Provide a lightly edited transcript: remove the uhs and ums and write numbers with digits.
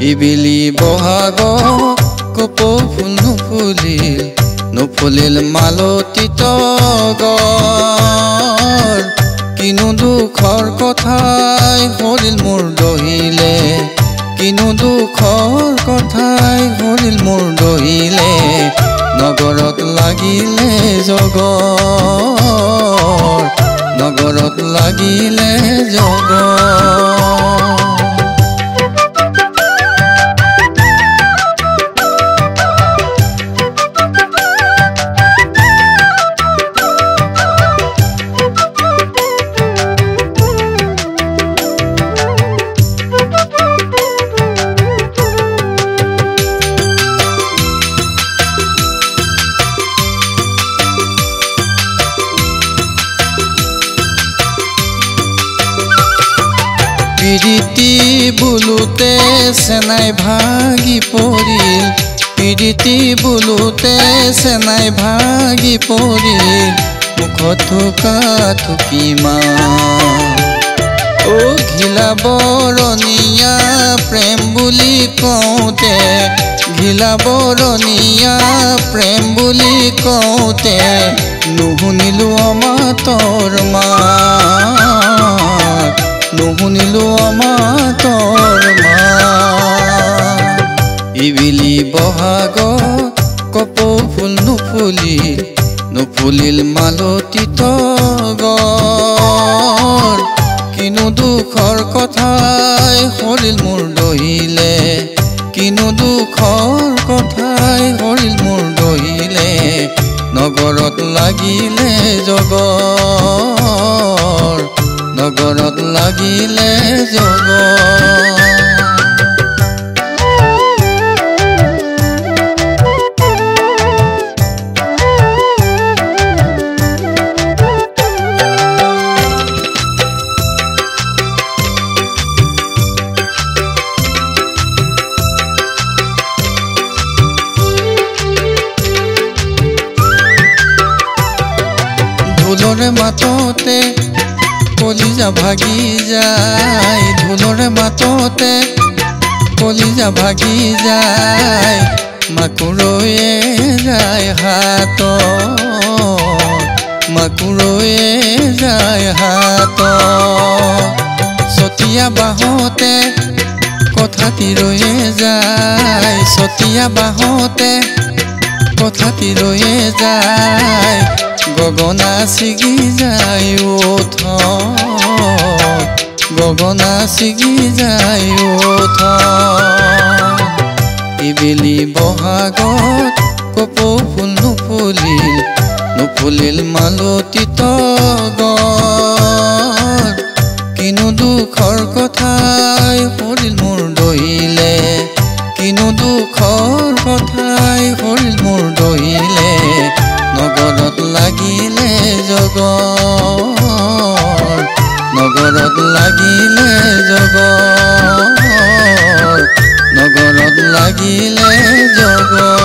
ইবিলি বহাগ কপৌ ফুল নুফুলিল মালতী তগৰ কিনো দুখৰ কথাই হৰিল মোৰ দহিলে কিনো দুখৰ কথাই হৰিল মোৰ দহিলে নগৰত লাগিলে জগৰ নগৰত লাগিলে জগৰ পিৰিতি বুলুতে চেনাই ভাগি পৰিল পিৰিতি বুলুতে চেনাই ভাগি পৰিল মুখত থুকা থুকি মা ও ঘিলা বৰণীয়া প্ৰেম বুলি কওঁতে ঘিলা বৰণীয়া প্ৰেম বুলি কওঁতে নুশুনিলো অমাতৰ মাত নুশুনিলো অমাতৰ মাত ইবিলি বহাগ কপৌ ফুল নুফুলিল মালতী তগৰ কিনো দুখৰ কথাই হৰিল মোৰ দহিলে কিনো দুখৰ কথাই হৰিল মোৰ দহিলে নগৰত লাগিলে জগৰ নগৰত লাগিলে জগৰ ঢোলৰে মাততে কলিজা ভাগি যায় ঢোলৰে মাততে কলিজা ভাগি যায় মাকো ৰৈয়ে যায় হাতত মাকো ৰৈয়ে যায় হাতত চতিয়া বাহতে কথাটি ৰৈয়ে যায় চতিয়া বাহতে কথাটি ৰৈয়ে যায় গগনা ছিগি যায় ওঠ গগনা ছিগি যায় ওঠ ইবিলি বহাগত কপৌ ফুল নুফুলিল মালতী তগৰ কিনো দুখৰ কথাই হৰিল মোৰ দহিলে কিনো দুখৰ কথাই হৰিল মোৰ দহিলে নগৰত লাগিলে জগৰ নগৰত লাগিলে জগৰ নগৰত লাগিলে জগৰ